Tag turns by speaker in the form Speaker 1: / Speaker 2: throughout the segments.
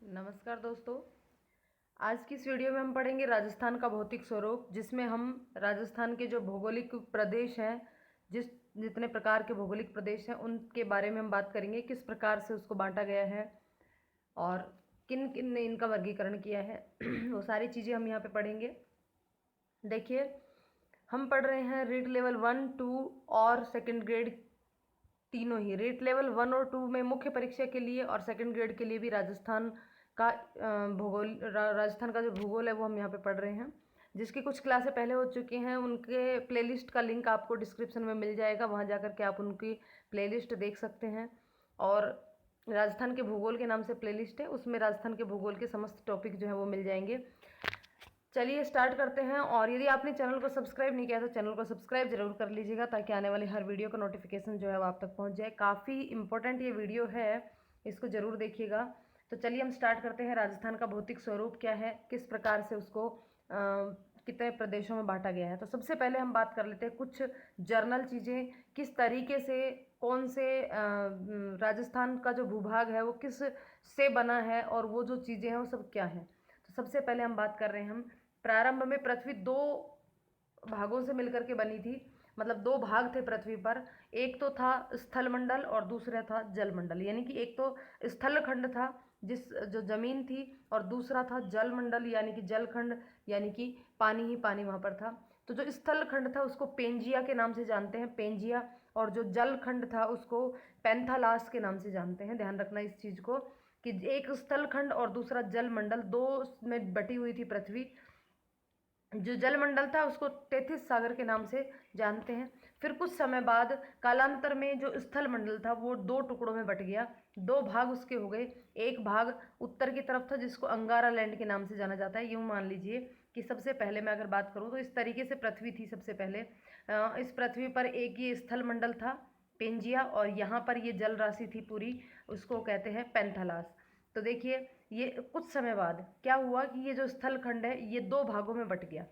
Speaker 1: नमस्कार दोस्तों। आज की इस वीडियो में हम पढ़ेंगे राजस्थान का भौतिक स्वरूप, जिसमें हम राजस्थान के जो भौगोलिक प्रदेश हैं, जितने प्रकार के भौगोलिक प्रदेश हैं उनके बारे में हम बात करेंगे। किस प्रकार से उसको बांटा गया है और किन किन ने इनका वर्गीकरण किया है वो सारी चीज़ें हम यहाँ पे पढ़ेंगे। देखिए, हम पढ़ रहे हैं रीड लेवल 1, 2 और सेकंड ग्रेड तीनों ही। रीड लेवल 1 और 2 में मुख्य परीक्षा के लिए और सेकंड ग्रेड के लिए भी राजस्थान का राजस्थान का जो भूगोल है वो हम यहाँ पे पढ़ रहे हैं। जिसकी कुछ क्लासें पहले हो चुकी हैं, उनके प्लेलिस्ट का लिंक आपको डिस्क्रिप्शन में मिल जाएगा, वहाँ जाकर के आप उनकी प्लेलिस्ट देख सकते हैं। और राजस्थान के भूगोल के नाम से प्लेलिस्ट है, उसमें राजस्थान के भूगोल के समस्त टॉपिक जो है वो मिल जाएंगे। चलिए स्टार्ट करते हैं। और यदि आपने चैनल को सब्सक्राइब नहीं किया तो चैनल को सब्सक्राइब जरूर कर लीजिएगा, ताकि आने वाली हर वीडियो का नोटिफिकेशन जो है वो आप तक पहुंच जाए। काफ़ी इंपॉर्टेंट ये वीडियो है, इसको ज़रूर देखिएगा। तो चलिए हम स्टार्ट करते हैं। राजस्थान का भौतिक स्वरूप क्या है, किस प्रकार से उसको कितने प्रदेशों में बांटा गया है। तो सबसे पहले हम बात कर लेते हैं कुछ जर्नल चीज़ें, किस तरीके से कौन से राजस्थान का जो भूभाग है वो किस से बना है और वो जो चीज़ें हैं वो सब क्या है। तो सबसे पहले हम बात कर रहे हैं, हम प्रारंभ में पृथ्वी दो भागों से मिलकर के बनी थी। मतलब दो भाग थे पृथ्वी पर, एक तो था स्थल मंडल और दूसरा था जल मंडल। यानी कि एक तो स्थल खंड था जिस जो जमीन थी, और दूसरा था जल मंडल यानी कि जल खंड, यानी कि पानी ही पानी वहाँ पर था। तो जो स्थल खंड था उसको पेंजिया के नाम से जानते हैं, पेंजिया। और जो जल खंड था उसको पैंथालास के नाम से जानते हैं। ध्यान रखना इस चीज़ को कि एक स्थल खंड और दूसरा जल मंडल, दो में बटी हुई थी पृथ्वी। जो जलमंडल था उसको तेथिस सागर के नाम से जानते हैं। फिर कुछ समय बाद कालांतर में जो स्थल मंडल था वो दो टुकड़ों में बट गया, दो भाग उसके हो गए। एक भाग उत्तर की तरफ था जिसको अंगारा लैंड के नाम से जाना जाता है। यूँ मान लीजिए कि सबसे पहले मैं अगर बात करूँ तो इस तरीके से पृथ्वी थी। सबसे पहले इस पृथ्वी पर एक ये स्थल मंडल था पेंजिया, और यहाँ पर ये जल राशि थी पूरी, उसको कहते हैं पैंथालास। तो देखिए, ये कुछ समय बाद क्या हुआ कि ये जो स्थल खंड है ये दो भागों में बट गया,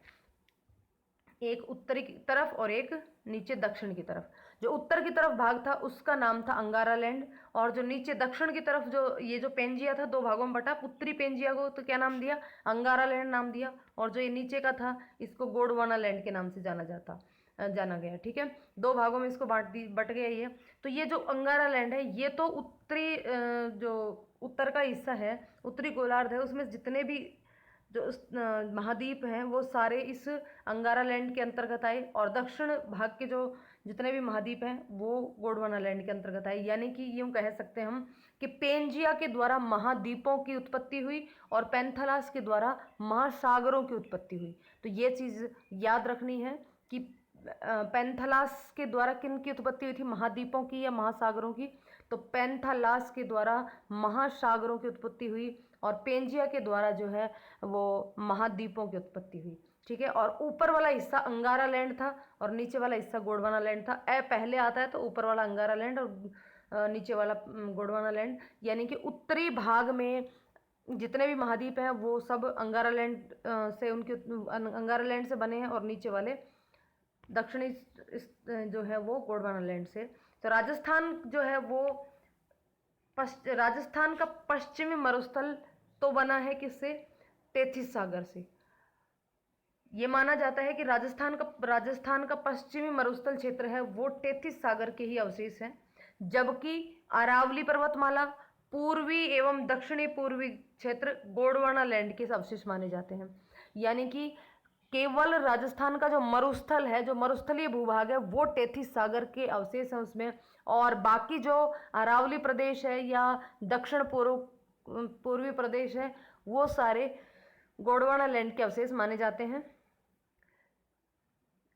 Speaker 1: एक उत्तरी की तरफ और एक नीचे दक्षिण की तरफ। जो उत्तर की तरफ भाग था उसका नाम था अंगारा लैंड, और जो नीचे दक्षिण की तरफ जो ये जो पेंजिया था दो भागों में बटा, उत्तरी पेंजिया को तो क्या नाम दिया, अंगारा लैंड नाम दिया। और जो ये नीचे का था इसको गोंडवाना लैंड के नाम से जाना गया। ठीक है, दो भागों में इसको बट गया ये। तो ये जो अंगारा लैंड है ये तो उत्तरी जो उत्तर का हिस्सा है, उत्तरी गोलार्ध है, उसमें जितने भी जो महाद्वीप हैं वो सारे इस अंगारा लैंड के अंतर्गत आए, और दक्षिण भाग के जो जितने भी महाद्वीप हैं वो गोंडवाना लैंड के अंतर्गत आए। यानी कि यूँ कह सकते हैं हम कि पेंजिया के द्वारा महाद्वीपों की उत्पत्ति हुई और पैंथालास के द्वारा महासागरों की उत्पत्ति हुई। तो ये चीज़ याद रखनी है कि पैंथालास के द्वारा किन की उत्पत्ति हुई थी, महाद्वीपों की या महासागरों की। तो पैंथालास के द्वारा महासागरों की उत्पत्ति हुई, और पेंजिया के द्वारा जो है वो महाद्वीपों की उत्पत्ति हुई। ठीक है, और ऊपर वाला हिस्सा अंगारा लैंड था और नीचे वाला हिस्सा गोंडवाना लैंड था। ए पहले आता है तो ऊपर वाला अंगारा लैंड और नीचे वाला गोंडवाना लैंड। यानी कि उत्तरी भाग में जितने भी महाद्वीप हैं वो सब अंगारा लैंड से उनके अंगारा लैंड से बने हैं, और नीचे वाले दक्षिणी जो है वो गोंडवाना लैंड से। तो राजस्थान जो है वो राजस्थान का पश्चिमी मरुस्थल तो बना है किससे, तेथिस सागर से। ये माना जाता है कि राजस्थान का पश्चिमी मरुस्थल क्षेत्र है वो तेथिस सागर के ही अवशेष हैं, जबकि अरावली पर्वतमाला, पूर्वी एवं दक्षिणी पूर्वी क्षेत्र गोंडवाना लैंड के अवशेष माने जाते हैं। यानी कि केवल राजस्थान का जो मरुस्थल है, जो मरुस्थलीय भूभाग है वो तेथिस सागर के अवशेष हैं उसमें, और बाकी जो अरावली प्रदेश है या दक्षिण पूर्वी प्रदेश है वो सारे गोंडवाना लैंड के अवशेष माने जाते हैं।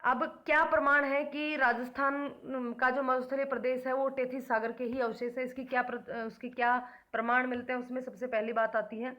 Speaker 1: अब क्या प्रमाण है कि राजस्थान का जो मरुस्थलीय प्रदेश है वो तेथिस सागर के ही अवशेष है, उसकी क्या प्रमाण मिलते हैं। उसमें सबसे पहली बात आती है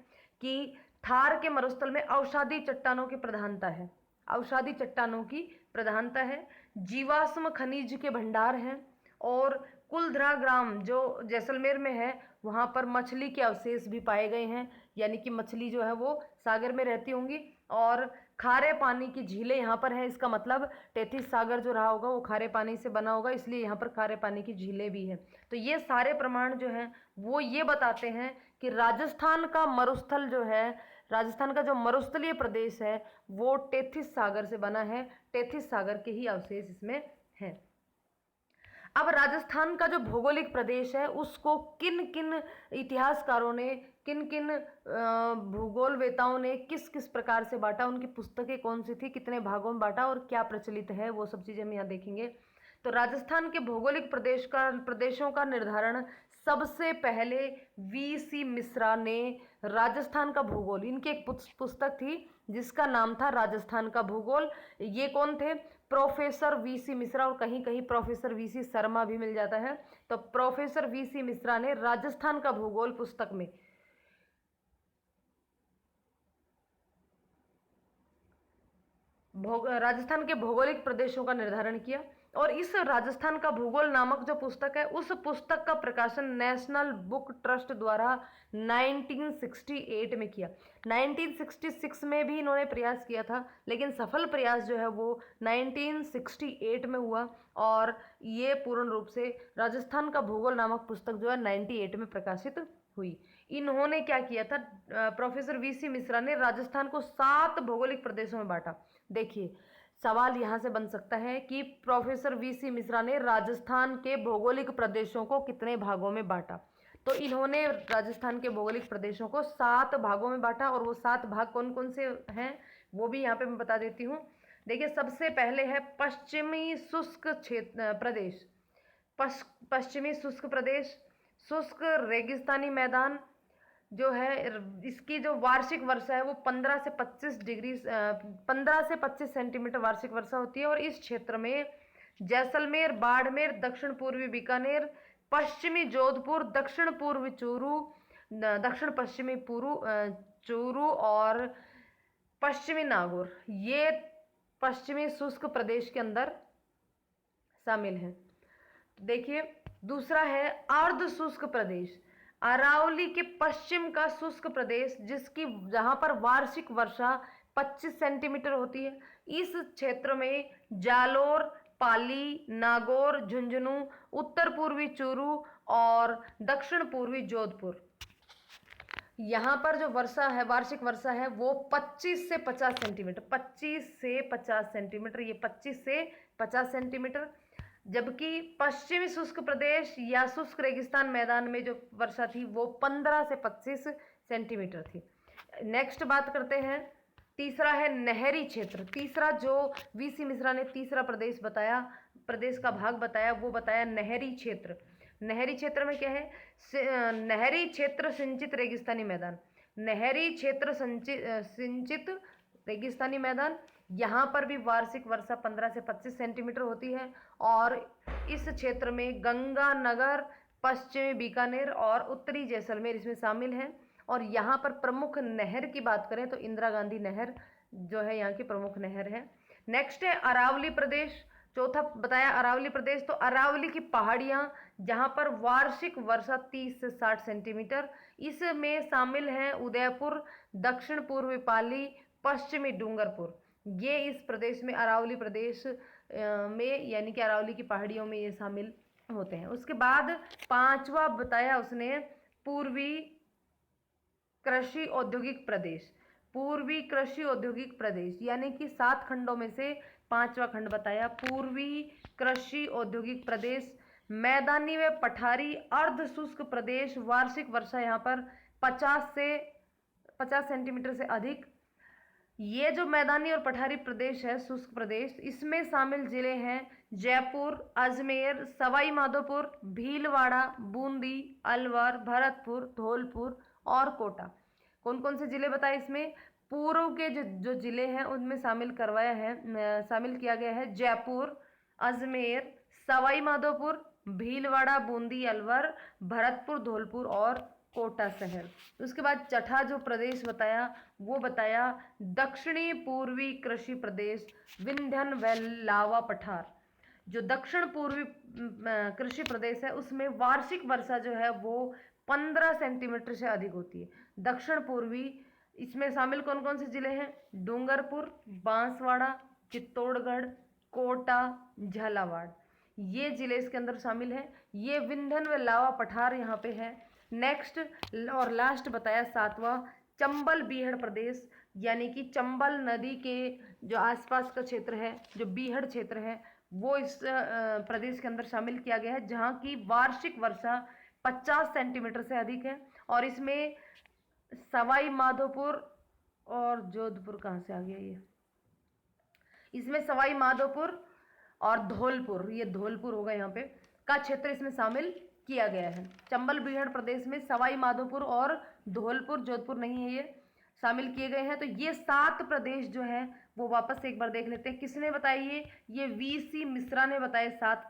Speaker 1: कि थार के मरुस्थल में अवसादी चट्टानों की प्रधानता है, अवसादी चट्टानों की प्रधानता है, जीवाश्म खनिज के भंडार हैं, और कुलधरा ग्राम जो जैसलमेर में है वहाँ पर मछली के अवशेष भी पाए गए हैं। यानी कि मछली जो है वो सागर में रहती होंगी, और खारे पानी की झीलें यहाँ पर हैं। इसका मतलब तेथिस सागर जो रहा होगा वो खारे पानी से बना होगा, इसलिए यहाँ पर खारे पानी की झीलें भी हैं। तो ये सारे प्रमाण जो हैं वो ये बताते हैं कि राजस्थान का मरुस्थल जो है, राजस्थान का जो मरुस्थलीय प्रदेश है वो टेथिस सागर से बना है, टेथिस सागर के ही अवशेष इसमें हैं। अब राजस्थान का जो भौगोलिक प्रदेश है उसको किन किन इतिहासकारों ने, किन किन भूगोलवेताओं ने किस किस प्रकार से बांटा, उनकी पुस्तकें कौन सी थी, कितने भागों में बांटा और क्या प्रचलित है, वो सब चीज़ें हम यहाँ देखेंगे। तो राजस्थान के भौगोलिक प्रदेशों का निर्धारण सबसे पहले वी.सी. मिश्रा ने राजस्थान का भूगोल, इनकी एक पुस्तक थी जिसका नाम था राजस्थान का भूगोल। ये कौन थे? Professor VC. मिश्रा, और कहीं कहीं प्रोफेसर वी.सी. शर्मा भी मिल जाता है। तो प्रोफेसर वी.सी. मिश्रा ने राजस्थान का भूगोल पुस्तक में राजस्थान के भौगोलिक प्रदेशों का निर्धारण किया। और इस राजस्थान का भूगोल नामक जो पुस्तक है, उस पुस्तक का प्रकाशन नेशनल बुक ट्रस्ट द्वारा 1968 में किया। 1966 में भी इन्होंने प्रयास किया था, लेकिन सफल प्रयास जो है वो 1968 में हुआ, और ये पूर्ण रूप से राजस्थान का भूगोल नामक पुस्तक जो है 98 में प्रकाशित हुई। इन्होंने क्या किया था? Professor VC. मिश्रा ने राजस्थान को 7 भौगोलिक प्रदेशों में बांटा। देखिए, सवाल यहाँ से बन सकता है कि प्रोफेसर वी.सी. मिश्रा ने राजस्थान के भौगोलिक प्रदेशों को कितने भागों में बांटा? तो इन्होंने राजस्थान के भौगोलिक प्रदेशों को 7 भागों में बांटा, और वो 7 भाग कौन कौन से हैं वो भी यहाँ पे मैं बता देती हूँ। देखिए, सबसे पहले है पश्चिमी शुष्क क्षेत्र प्रदेश, पश्चिमी शुष्क प्रदेश, शुष्क रेगिस्तानी मैदान जो है, इसकी जो वार्षिक वर्षा है वो 15 से 25 सेंटीमीटर वार्षिक वर्षा होती है। और इस क्षेत्र में जैसलमेर, बाड़मेर, दक्षिण पूर्वी बीकानेर, पश्चिमी जोधपुर, दक्षिण पूर्वी चूरू, दक्षिण पश्चिमी चूरू और पश्चिमी नागौर, ये पश्चिमी शुष्क प्रदेश के अंदर शामिल है। देखिए, दूसरा है अर्ध शुष्क प्रदेश, अरावली के पश्चिम का शुष्क प्रदेश, जहां पर वार्षिक वर्षा 25 सेंटीमीटर होती है। इस क्षेत्र में जालोर, पाली, नागौर, झुंझुनू, उत्तर पूर्वी चूरू और दक्षिण पूर्वी जोधपुर, यहाँ पर जो वर्षा है, वार्षिक वर्षा है वो 25 से 50 सेंटीमीटर, 25 से 50 सेंटीमीटर, ये 25 से 50 सेंटीमीटर। जबकि पश्चिमी शुष्क प्रदेश या शुष्क रेगिस्तान मैदान में जो वर्षा थी वो 15 से 25 सेंटीमीटर थी। नेक्स्ट बात करते हैं, तीसरा है नहरी क्षेत्र। तीसरा जो वी.सी. मिश्रा ने तीसरा प्रदेश बताया, प्रदेश का भाग बताया, वो बताया नहरी क्षेत्र। नहरी क्षेत्र में क्या है? नहरी क्षेत्र सिंचित रेगिस्तानी मैदान, नहरी क्षेत्र सिंचित रेगिस्तानी मैदान, यहाँ पर भी वार्षिक वर्षा 15 से 25 सेंटीमीटर होती है। और इस क्षेत्र में गंगानगर, पश्चिमी बीकानेर और उत्तरी जैसलमेर इसमें शामिल हैं। और यहाँ पर प्रमुख नहर की बात करें तो इंदिरा गांधी नहर जो है यहाँ की प्रमुख नहर है। नेक्स्ट है अरावली प्रदेश, चौथा बताया अरावली प्रदेश। तो अरावली की पहाड़ियाँ, जहाँ पर वार्षिक वर्षा 30 से 60 सेंटीमीटर, इसमें शामिल हैं उदयपुर, दक्षिण पूर्वी पाली, पश्चिमी डूंगरपुर, ये इस प्रदेश में अरावली प्रदेश में, यानी कि अरावली की पहाड़ियों में ये शामिल होते हैं। उसके बाद पांचवा बताया उसने पूर्वी कृषि औद्योगिक प्रदेश, पूर्वी कृषि औद्योगिक प्रदेश, यानी कि 7 खंडों में से पांचवा खंड बताया पूर्वी कृषि औद्योगिक प्रदेश। मैदानी व पठारी अर्ध शुष्क प्रदेश, वार्षिक वर्षा यहाँ पर 50 सेंटीमीटर से अधिक। ये जो मैदानी और पठारी प्रदेश है, शुष्क प्रदेश, इसमें शामिल जिले हैं जयपुर, अजमेर, सवाई माधोपुर, भीलवाड़ा, बूंदी, अलवर, भरतपुर, धौलपुर और कोटा। कौन कौन से जिले बताए इसमें? पूर्व के जो जिले हैं उनमें शामिल किया गया है जयपुर, अजमेर, सवाई माधोपुर, भीलवाड़ा, बूंदी, अलवर, भरतपुर, धौलपुर और कोटा शहर। उसके बाद छठा जो प्रदेश बताया वो बताया दक्षिणी पूर्वी कृषि प्रदेश, विंध्यन व लावा पठार। जो दक्षिण पूर्वी कृषि प्रदेश है उसमें वार्षिक वर्षा जो है वो 15 सेंटीमीटर से अधिक होती है। दक्षिण पूर्वी, इसमें शामिल कौन कौन से जिले हैं? डूंगरपुर, बांसवाड़ा, चित्तौड़गढ़, कोटा, झालावाड़, ये जिले इसके अंदर शामिल हैं। ये विंध्यन व लावा पठार यहाँ पे है। नेक्स्ट और लास्ट बताया सातवां, चंबल बीहड़ प्रदेश, यानी कि चंबल नदी के जो आसपास का क्षेत्र है, जो बीहड़ क्षेत्र है, वो इस प्रदेश के अंदर शामिल किया गया है, जहाँ की वार्षिक वर्षा 50 सेंटीमीटर से अधिक है। और इसमें सवाई माधोपुर और जोधपुर कहाँ से आ गया ये, इसमें सवाई माधोपुर और धौलपुर, ये धौलपुर होगा यहाँ पे, का क्षेत्र इसमें शामिल किया गया है। चंबल बीहड़ प्रदेश में सवाई माधोपुर और धौलपुर, जोधपुर नहीं है, ये शामिल किए गए हैं। तो ये 7 प्रदेश जो है वो वापस से एक बार देख लेते हैं। किसने बताई ये वीसी मिश्रा ने बताए 7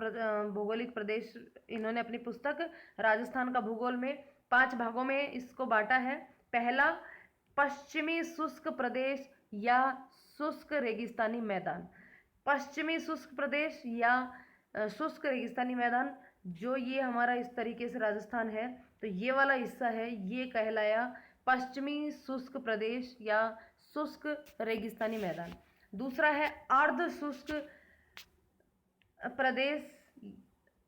Speaker 1: भौगोलिक प्रदेश। इन्होंने अपनी पुस्तक राजस्थान का भूगोल में 5 भागों में इसको बांटा है। पहला, पश्चिमी शुष्क प्रदेश या शुष्क रेगिस्तानी मैदान। पश्चिमी शुष्क प्रदेश या शुष्क रेगिस्तानी मैदान, जो ये हमारा इस तरीके से राजस्थान है, तो ये वाला हिस्सा है, ये कहलाया पश्चिमी शुष्क प्रदेश या शुष्क रेगिस्तानी मैदान। दूसरा है अर्ध शुष्क प्रदेश,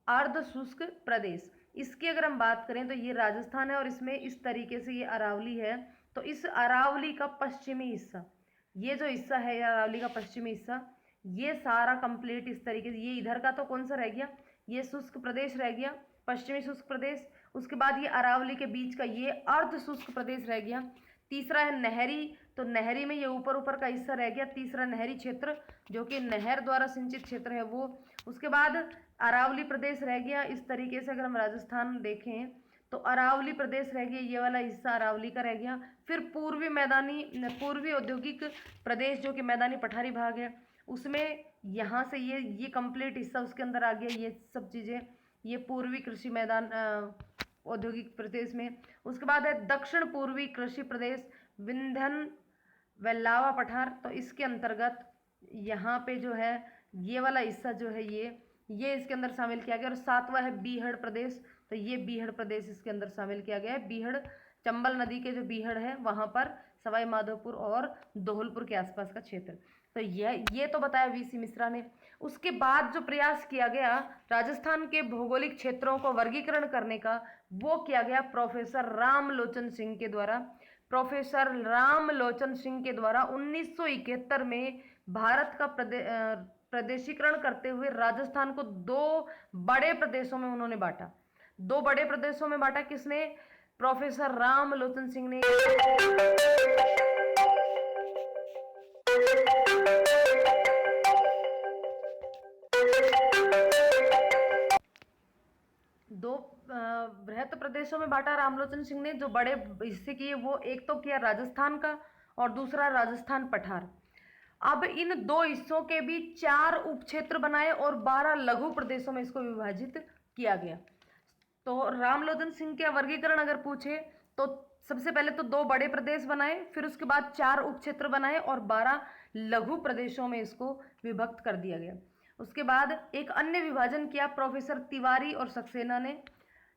Speaker 1: अर्ध शुष्क प्रदेश। इसकी अगर हम बात करें तो ये राजस्थान है और इसमें इस तरीके से ये अरावली है। तो इस अरावली का पश्चिमी हिस्सा, ये जो हिस्सा है ये अरावली का पश्चिमी हिस्सा, ये सारा कंप्लीट इस तरीके से, ये इधर का तो कौन सा रह गया, ये शुष्क प्रदेश रह गया, पश्चिमी शुष्क प्रदेश। उसके बाद ये अरावली के बीच का ये अर्ध शुष्क प्रदेश रह गया। तीसरा है नहरी, तो नहरी में ये ऊपर ऊपर का हिस्सा रह गया, तीसरा नहरी क्षेत्र जो कि नहर द्वारा सिंचित क्षेत्र है वो। उसके बाद अरावली प्रदेश रह गया। इस तरीके से अगर हम राजस्थान देखें तो अरावली प्रदेश रह गया, ये वाला हिस्सा अरावली का रह गया। फिर पूर्वी औद्योगिक प्रदेश जो कि मैदानी पठारी भाग है, उसमें यहाँ से ये कंप्लीट हिस्सा उसके अंदर आ गया, ये सब चीज़ें, ये पूर्वी कृषि मैदान औद्योगिक प्रदेश में। उसके बाद है दक्षिण पूर्वी कृषि प्रदेश, विंध्यन व लावा पठार, तो इसके अंतर्गत यहाँ पे जो है ये वाला हिस्सा जो है ये इसके अंदर शामिल किया गया। और 7वां है बीहड़ प्रदेश, तो ये बीहड़ प्रदेश इसके अंदर शामिल किया गया है। बीहड़, चंबल नदी के जो बीहड़ है वहाँ पर सवाई माधोपुर और धौलपुर के आसपास का क्षेत्र। तो ये तो बताया वीसी मिश्रा ने। उसके बाद जो प्रयास किया गया राजस्थान के भौगोलिक क्षेत्रों को वर्गीकरण करने का, वो किया गया प्रोफेसर रामलोचन सिंह के द्वारा। प्रोफेसर रामलोचन सिंह के द्वारा 1971 में भारत का प्रदेशीकरण करते हुए राजस्थान को 2 बड़े प्रदेशों में उन्होंने बांटा। 2 बड़े प्रदेशों में बांटा किसने, प्रोफेसर रामलोचन सिंह ने। दो बृहत प्रदेशों में बांटा रामलोचन सिंह ने। जो बड़े हिस्से किए वो एक तो किया राजस्थान का और दूसरा राजस्थान पठार। अब इन 2 हिस्सों के भी 4 उपक्षेत्र बनाए और 12 लघु प्रदेशों में इसको विभाजित किया गया। तो रामलोचन सिंह के वर्गीकरण अगर पूछे तो सबसे पहले तो 2 बड़े प्रदेश बनाए, फिर उसके बाद 4 उपक्षेत्र बनाए और 12 लघु प्रदेशों में इसको विभक्त कर दिया गया। उसके बाद एक अन्य विभाजन किया प्रोफेसर तिवारी और सक्सेना ने,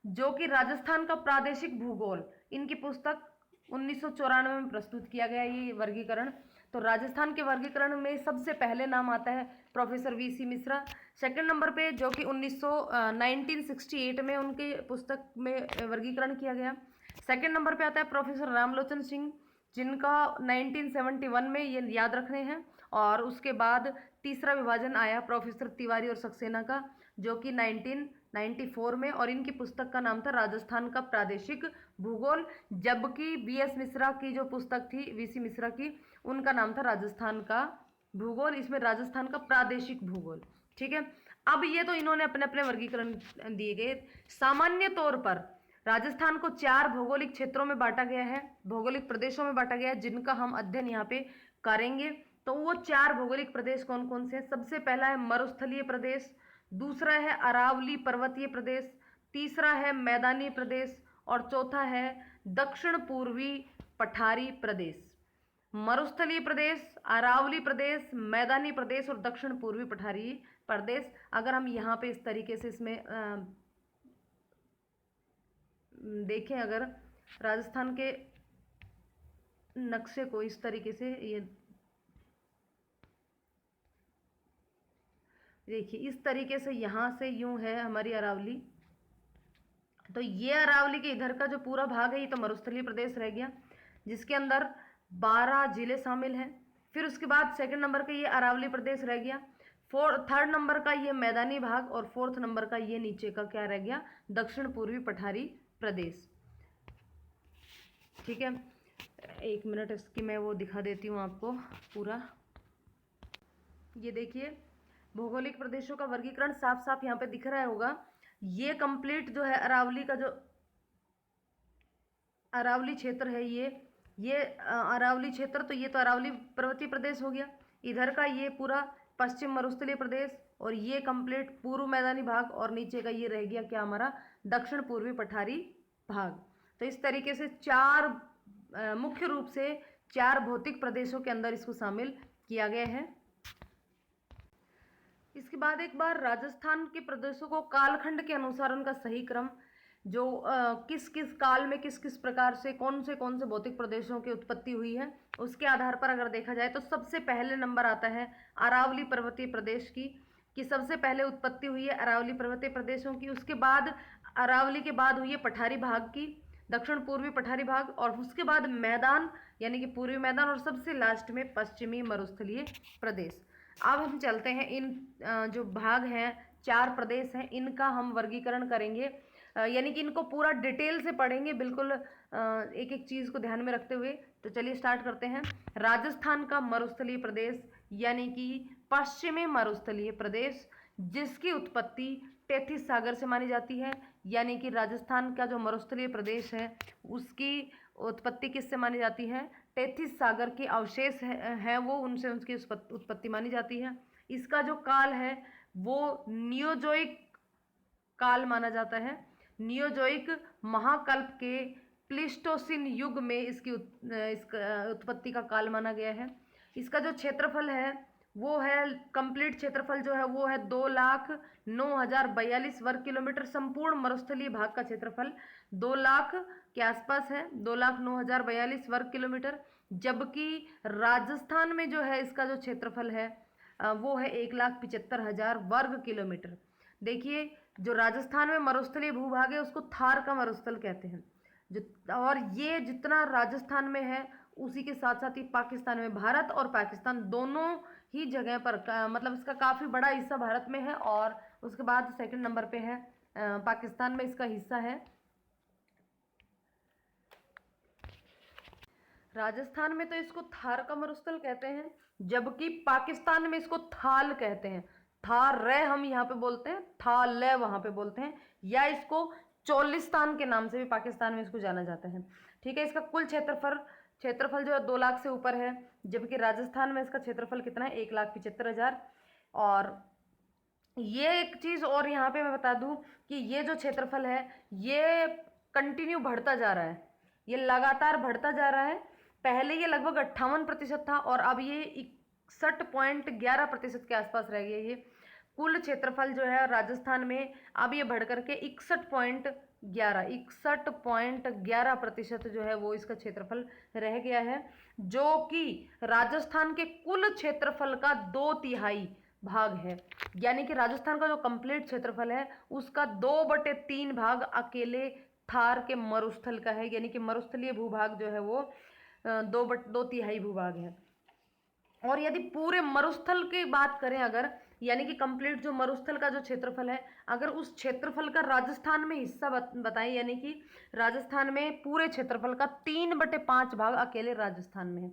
Speaker 1: जो कि राजस्थान का प्रादेशिक भूगोल, इनकी पुस्तक 1994 में प्रस्तुत किया गया ये वर्गीकरण। तो राजस्थान के वर्गीकरण में सबसे पहले नाम आता है professor VC Mishra. Second number पे जो कि 1968 में उनकी पुस्तक में वर्गीकरण किया गया। सेकंड नंबर पे आता है प्रोफेसर रामलोचन सिंह, जिनका 1971 में ये याद रखने हैं। और उसके बाद तीसरा विभाजन आया प्रोफेसर तिवारी और सक्सेना का, जो कि 1994 में, और इनकी पुस्तक का नाम था राजस्थान का प्रादेशिक भूगोल। जबकि बीएस मिश्रा की जो पुस्तक थी वीसी मिश्रा की, उनका नाम था राजस्थान का भूगोल, इसमें राजस्थान का प्रादेशिक भूगोल। ठीक है, अब ये तो इन्होंने अपने अपने वर्गीकरण दिए गए। सामान्य तौर पर राजस्थान को 4 भौगोलिक क्षेत्रों में बांटा गया है, भौगोलिक प्रदेशों में बांटा गया है, जिनका हम अध्ययन यहाँ पे करेंगे। तो वो 4 भौगोलिक प्रदेश कौन कौन से हैं? सबसे पहला है मरुस्थलीय प्रदेश, दूसरा है अरावली पर्वतीय प्रदेश, तीसरा है मैदानी प्रदेश और चौथा है दक्षिण पूर्वी पठारी प्रदेश। मरुस्थलीय प्रदेश, अरावली प्रदेश, मैदानी प्रदेश और दक्षिण पूर्वी पठारी प्रदेश। अगर हम यहाँ पे इस तरीके से इसमें देखें, अगर राजस्थान के नक्शे को इस तरीके से, ये देखिए इस तरीके से, यहाँ से यूं है हमारी अरावली, तो ये अरावली के इधर का जो पूरा भाग है ये तो मरुस्थलीय प्रदेश रह गया, जिसके अंदर 12 जिले शामिल हैं। फिर उसके बाद सेकंड नंबर का ये अरावली प्रदेश रह गया। थर्ड नंबर का ये मैदानी भाग, और फोर्थ नंबर का ये नीचे का क्या रह गया, दक्षिण पूर्वी पठारी प्रदेश। ठीक है, एक मिनट इसकी मैं वो दिखा देती हूँ आपको पूरा। ये देखिए भौगोलिक प्रदेशों का वर्गीकरण साफ साफ यहाँ पे दिख रहा होगा। ये कंप्लीट जो है अरावली का जो अरावली क्षेत्र है, ये अरावली क्षेत्र, तो ये तो अरावली पर्वतीय प्रदेश हो गया। इधर का ये पूरा पश्चिम मरुस्थलीय प्रदेश, और ये कंप्लीट पूर्व मैदानी भाग, और नीचे का ये रह गया क्या हमारा दक्षिण पूर्वी पठारी भाग। तो इस तरीके से चार मुख्य रूप से 4 भौतिक प्रदेशों के अंदर इसको शामिल किया गया है। इसके बाद एक बार राजस्थान के प्रदेशों को कालखंड के अनुसार उनका सही क्रम, जो किस किस काल में किस किस प्रकार से कौन से भौतिक प्रदेशों की उत्पत्ति हुई है, उसके आधार पर अगर देखा जाए तो सबसे पहले नंबर आता है अरावली पर्वतीय प्रदेश की सबसे पहले उत्पत्ति हुई है अरावली पर्वतीय प्रदेशों की। उसके बाद अरावली के बाद हुई है पठारी भाग की, दक्षिण पूर्वी पठारी भाग, और उसके बाद मैदान यानी कि पूर्वी मैदान, और सबसे लास्ट में पश्चिमी मरुस्थलीय प्रदेश। अब हम चलते हैं इन जो भाग हैं 4 प्रदेश हैं, इनका हम वर्गीकरण करेंगे, यानी कि इनको पूरा डिटेल से पढ़ेंगे, बिल्कुल एक एक चीज़ को ध्यान में रखते हुए। तो चलिए स्टार्ट करते हैं। राजस्थान का मरुस्थलीय प्रदेश यानी कि पश्चिमी मरुस्थलीय प्रदेश, जिसकी उत्पत्ति तैतीस सागर से मानी जाती है, यानी कि राजस्थान का जो मरुस्थलीय प्रदेश है उसकी उत्पत्ति किससे मानी जाती है, तैतीस सागर के अवशेष है वो उनसे उसकी उत्पत्ति मानी जाती है। इसका जो काल है वो नियोजोइक काल माना जाता है। नियोजोइक महाकल्प के प्लीस्टोसिन युग में इसकी उत्पत्ति का काल माना गया है। इसका जो क्षेत्रफल है वो है, कंप्लीट क्षेत्रफल जो है वो है 2,09,042 वर्ग किलोमीटर। संपूर्ण मरुस्थलीय भाग का क्षेत्रफल 2 लाख के आसपास है, 2,09,042 वर्ग किलोमीटर। जबकि राजस्थान में जो है इसका जो क्षेत्रफल है वो है 1,75,000 वर्ग किलोमीटर। देखिए जो राजस्थान में मरुस्थलीय भूभाग है उसको थार का मरुस्थल कहते हैं, और ये जितना राजस्थान में है उसी के साथ साथ ही पाकिस्तान में, भारत और पाकिस्तान दोनों ही जगह पर मतलब इसका काफ़ी बड़ा हिस्सा भारत में है, और उसके बाद सेकंड नंबर पे है पाकिस्तान में इसका हिस्सा है। राजस्थान में तो इसको थार का मरुस्थल कहते हैं, जबकि पाकिस्तान में इसको थाल कहते हैं। थार रे हम यहाँ पे बोलते हैं, थाल वहाँ पे बोलते हैं, या इसको चोलिस्तान के नाम से भी पाकिस्तान में इसको जाना जाता है। ठीक है, इसका कुल क्षेत्रफल जो है 2 लाख से ऊपर है, जबकि राजस्थान में इसका क्षेत्रफल कितना है 1,75,000। और ये एक चीज़ और यहाँ पे मैं बता दूँ कि ये जो क्षेत्रफल है ये कंटिन्यू बढ़ता जा रहा है, ये लगातार बढ़ता जा रहा है। पहले ये लगभग 58% था और अब ये 61.11% के आसपास रह गया। ये कुल क्षेत्रफल जो है राजस्थान में अब ये बढ़ करके 61.11% जो है वो इसका क्षेत्रफल रह गया है, जो कि राजस्थान के कुल क्षेत्रफल का 2/3 भाग है। यानी कि राजस्थान का जो कंप्लीट क्षेत्रफल है उसका 2/3 भाग अकेले थार के मरुस्थल का है, यानी कि मरुस्थलीय भूभाग जो है वो 2/3 भूभाग है। और यदि पूरे मरुस्थल की बात करें अगर, यानी कि कंप्लीट जो मरुस्थल का जो क्षेत्रफल है, अगर उस क्षेत्रफल का राजस्थान में हिस्सा बताएं, यानी कि राजस्थान में पूरे क्षेत्रफल का 3/5 भाग अकेले राजस्थान में है।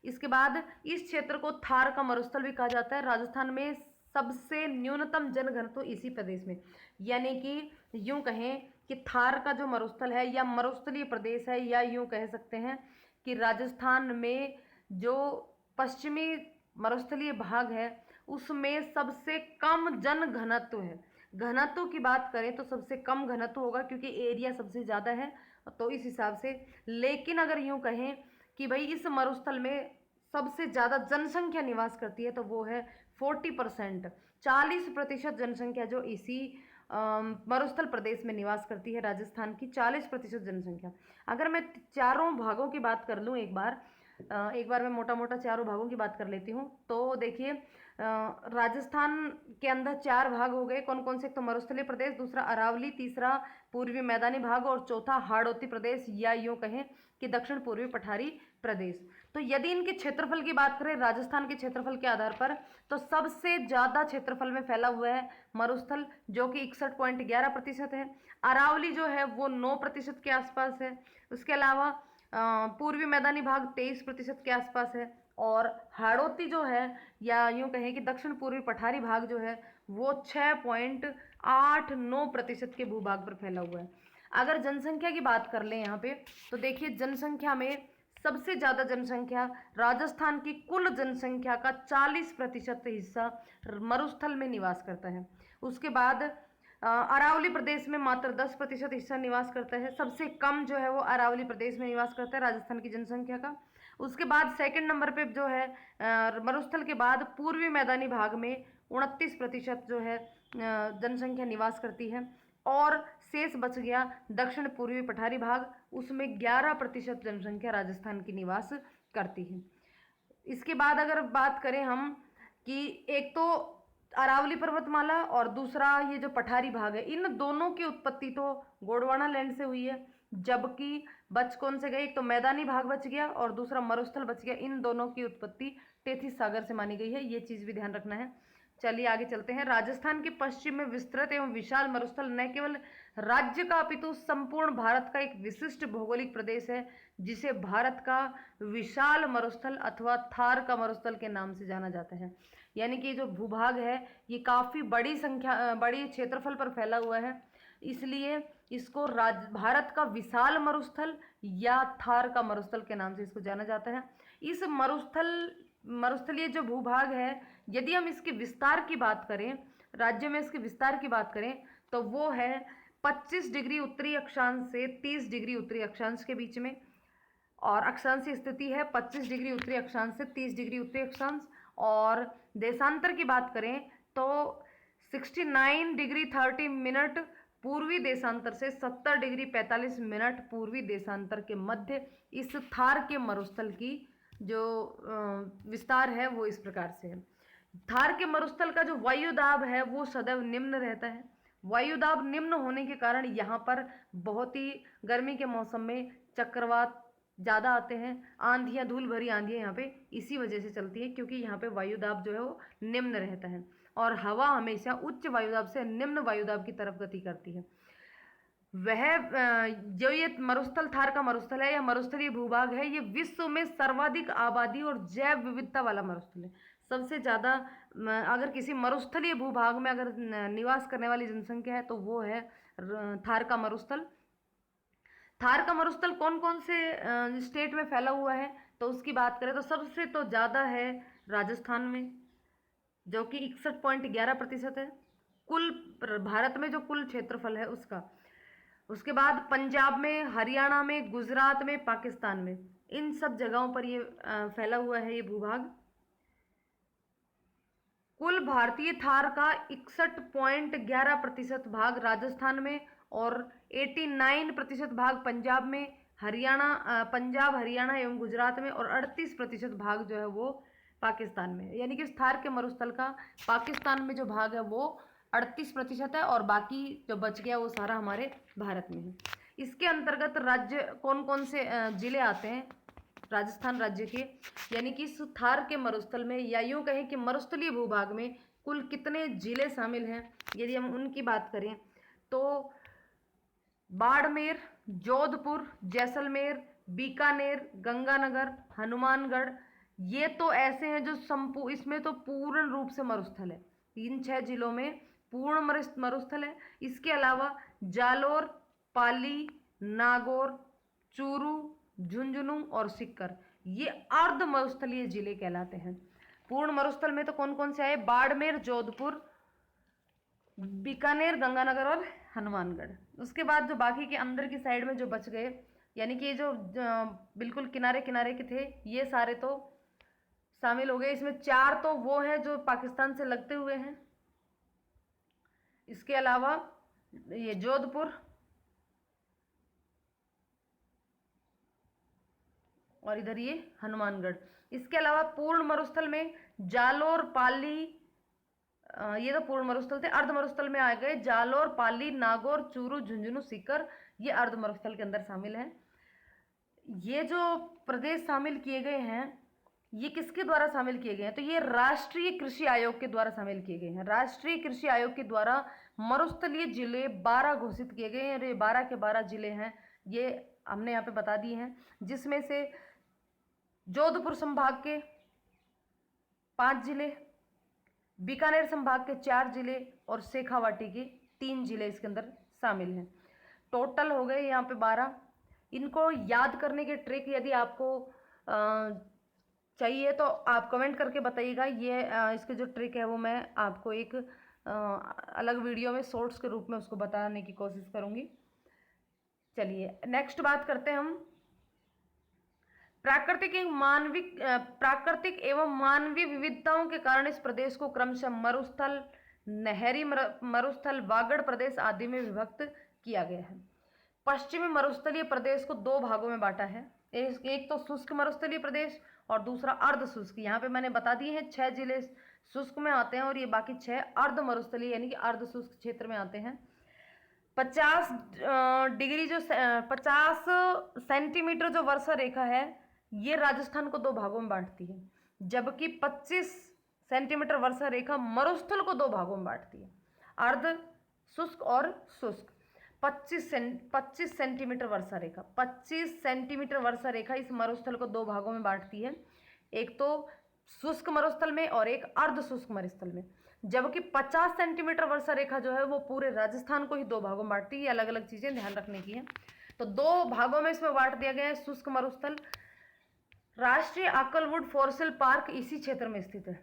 Speaker 1: इसके बाद इस क्षेत्र को थार का मरुस्थल भी कहा जाता है। राजस्थान में सबसे न्यूनतम जनघनत्व तो इसी प्रदेश में, यानी कि यूं कहें कि थार का जो मरुस्थल है या मरुस्थलीय प्रदेश है, या यूं कह सकते हैं कि राजस्थान में जो पश्चिमी मरुस्थलीय भाग है उसमें सबसे कम जन घनत्व है। घनत्व की बात करें तो सबसे कम घनत्व होगा क्योंकि एरिया सबसे ज़्यादा है, तो इस हिसाब से। लेकिन अगर यूं कहें कि भाई इस मरुस्थल में सबसे ज़्यादा जनसंख्या निवास करती है तो वो है 40%, 40% जनसंख्या जो इसी मरुस्थल प्रदेश में निवास करती है। राजस्थान की 40% जनसंख्या। अगर मैं चारों भागों की बात कर लूँ एक बार मैं मोटा मोटा चारों भागों की बात कर लेती हूँ। तो देखिए राजस्थान के अंदर 4 भाग हो गए, कौन कौन से, एक तो मरुस्थलीय प्रदेश, दूसरा अरावली, तीसरा पूर्वी मैदानी भाग, और चौथा हाड़ौती प्रदेश या यूं कहें कि दक्षिण पूर्वी पठारी प्रदेश। तो यदि इनके क्षेत्रफल की बात करें राजस्थान के क्षेत्रफल के आधार पर, तो सबसे ज़्यादा क्षेत्रफल में फैला हुआ है मरुस्थल, जो कि 61.11% है। अरावली जो है वो 9% के आसपास है। उसके अलावा पूर्वी मैदानी भाग 23% के आसपास है, और हाड़ौती जो है या यूं कहें कि दक्षिण पूर्वी पठारी भाग जो है वो 6.89% के भूभाग पर फैला हुआ है। अगर जनसंख्या की बात कर लें यहाँ पे, तो देखिए जनसंख्या में सबसे ज़्यादा जनसंख्या राजस्थान की कुल जनसंख्या का 40% हिस्सा मरुस्थल में निवास करता है। उसके बाद अरावली प्रदेश में मात्र 10% हिस्सा निवास करता है। सबसे कम जो है वो अरावली प्रदेश में निवास करता है राजस्थान की जनसंख्या का। उसके बाद सेकंड नंबर पे जो है मरुस्थल के बाद पूर्वी मैदानी भाग में 29% जो है जनसंख्या निवास करती है, और शेष बच गया दक्षिण पूर्वी पठारी भाग, उसमें 11% जनसंख्या राजस्थान की निवास करती है। इसके बाद अगर बात करें हम कि एक तो अरावली पर्वतमाला और दूसरा ये जो पठारी भाग है, इन दोनों की उत्पत्ति तो गोंडवाना लैंड से हुई है, जबकि बच कौन से गए, एक तो मैदानी भाग बच गया और दूसरा मरुस्थल बच गया। इन दोनों की उत्पत्ति टेथिस सागर से मानी गई है, ये चीज़ भी ध्यान रखना है। चलिए आगे चलते हैं। राजस्थान के पश्चिम में विस्तृत एवं विशाल मरुस्थल न केवल राज्य का अपितु संपूर्ण भारत का एक विशिष्ट भौगोलिक प्रदेश है, जिसे भारत का विशाल मरुस्थल अथवा थार का मरुस्थल के नाम से जाना जाता है। यानी कि जो भूभाग है ये काफ़ी बड़ी क्षेत्रफल पर फैला हुआ है, इसलिए इसको भारत का विशाल मरुस्थल या थार का मरुस्थल के नाम से इसको जाना जाता है। इस मरुस्थलीय जो भूभाग है, यदि हम इसके विस्तार की बात करें, राज्य में इसके विस्तार की बात करें, तो वो है 25 डिग्री उत्तरी अक्षांश से 30 डिग्री उत्तरी अक्षांश के बीच में, और अक्षांश की स्थिति है 25 डिग्री उत्तरी अक्षांश से 30 डिग्री उत्तरी अक्षांश। और देशांतर की बात करें तो 69 डिग्री 30 मिनट पूर्वी देशांतर से 70 डिग्री 45 मिनट पूर्वी देशांतर के मध्य इस थार के मरुस्थल की जो विस्तार है वो इस प्रकार से है। थार के मरुस्थल का जो वायुदाब है वो सदैव निम्न रहता है। वायुदाब निम्न होने के कारण यहाँ पर बहुत ही गर्मी के मौसम में चक्रवात ज़्यादा आते हैं, आंधियाँ, धूल भरी आंधियाँ यहाँ पे इसी वजह से चलती है, क्योंकि यहाँ पे वायुदाब जो है वो निम्न रहता है, और हवा हमेशा उच्च वायुदाब से निम्न वायुदाब की तरफ गति करती है। जो ये मरुस्थल थार का मरुस्थल है या मरुस्थलीय भूभाग है, ये विश्व में सर्वाधिक आबादी और जैव विविधता वाला मरुस्थल है। सबसे ज़्यादा अगर किसी मरुस्थलीय भूभाग में अगर निवास करने वाली जनसंख्या है तो वो है थार का मरुस्थल। थार का मरुस्थल कौन कौन से स्टेट में फैला हुआ है, तो उसकी बात करें तो सबसे तो ज़्यादा है राजस्थान में, जो कि 61.11% है कुल भारत में जो कुल क्षेत्रफल है उसका। उसके बाद पंजाब में, हरियाणा में, गुजरात में, पाकिस्तान में, इन सब जगहों पर ये फैला हुआ है ये भूभाग। कुल भारतीय थार का 61.11% भाग राजस्थान में और 89% भाग पंजाब में, पंजाब, हरियाणा एवं गुजरात में, और 38% भाग जो है वो पाकिस्तान में। यानी कि इस थार के मरुस्थल का पाकिस्तान में जो भाग है वो 38% है, और बाकी जो बच गया वो सारा हमारे भारत में है। इसके अंतर्गत राज्य कौन कौन से जिले आते हैं राजस्थान राज्य के, यानी कि इस थार के मरुस्थल में या यूँ कहें कि मरुस्थलीय भूभाग में कुल कितने जिले शामिल हैं, यदि हम उनकी बात करें तो बाड़मेर, जोधपुर, जैसलमेर, बीकानेर, गंगानगर, हनुमानगढ़, ये तो ऐसे हैं जो इसमें तो पूर्ण रूप से मरुस्थल है। इन 6 जिलों में पूर्ण मरुस्थल है। इसके अलावा जालोर, पाली, नागौर, चूरू, झुंझुनू और सीकर, ये अर्ध मरुस्थलीय जिले कहलाते हैं। पूर्ण मरुस्थल में तो कौन कौन से आए, बाड़मेर, जोधपुर, बीकानेर, गंगानगर और हनुमानगढ़। उसके बाद जो बाकी के अंदर की साइड में जो बच गए, यानी कि जो बिल्कुल किनारे किनारे के थे, ये सारे तो शामिल हो गए। इसमें 4 तो वो हैं जो पाकिस्तान से लगते हुए हैं। इसके अलावा ये जोधपुर और इधर ये हनुमानगढ़। इसके अलावा पूर्ण मरुस्थल में जालोर, पाली, ये तो पूर्ण मरुस्थल थे। अर्ध मरुस्थल में आ गए जालोर, पाली, नागौर, चूरू, झुंझुनू, सीकर, ये अर्ध मरुस्थल के अंदर शामिल है। ये जो प्रदेश शामिल किए गए हैं, ये किसके द्वारा शामिल किए गए हैं? तो ये राष्ट्रीय कृषि आयोग के द्वारा शामिल किए गए हैं। राष्ट्रीय कृषि आयोग के द्वारा मरुस्थलीय जिले 12 घोषित किए गए हैं और ये 12 के 12 जिले हैं, ये हमने यहाँ पे बता दिए हैं, जिसमें से जोधपुर संभाग के 5 जिले, बीकानेर संभाग के 4 जिले और शेखावाटी के 3 जिले इसके अंदर शामिल हैं। टोटल हो गए यहाँ पे 12। इनको याद करने के ट्रिक यदि आपको चाहिए तो आप कमेंट करके बताइएगा। ये इसके जो ट्रिक है वो मैं आपको एक अलग वीडियो में शॉर्ट्स के रूप में उसको बताने की कोशिश करूँगी। चलिए नेक्स्ट बात करते हैं हम प्राकृतिक एवं मानवीय विविधताओं के कारण इस प्रदेश को क्रमशः मरुस्थल, नहरी मरुस्थल, वागड़ प्रदेश आदि में विभक्त किया गया है। पश्चिमी मरुस्थलीय प्रदेश को 2 भागों में बांटा है। एक तो शुष्क मरुस्थलीय प्रदेश और दूसरा अर्ध शुष्क। यहाँ पे मैंने बता दिए हैं 6 जिले शुष्क में आते हैं और ये बाकी 6 अर्ध मरुस्थलीय यानी कि अर्ध शुष्क क्षेत्र में आते हैं। 50 डिग्री जो 50 सेंटीमीटर जो वर्षा रेखा है, ये राजस्थान को 2 भागों में बांटती है, जबकि 25 सेंटीमीटर वर्षा रेखा मरुस्थल को 2 भागों में बांटती है, अर्ध शुष्क और शुष्क। 25 सेंटीमीटर वर्षा रेखा, 25 सेंटीमीटर वर्षा रेखा इस मरुस्थल को 2 भागों में बांटती है, एक तो शुष्क मरुस्थल में और एक अर्ध शुष्क मरुस्थल में। जबकि 50 सेंटीमीटर वर्षा रेखा जो है वो पूरे राजस्थान को ही 2 भागों में बांटती है। अलग अलग चीजें ध्यान रखने की है। तो 2 भागों में इसमें बांट दिया गया है शुष्क मरुस्थल। राष्ट्रीय आकलवुड फॉसिल पार्क इसी क्षेत्र में स्थित है।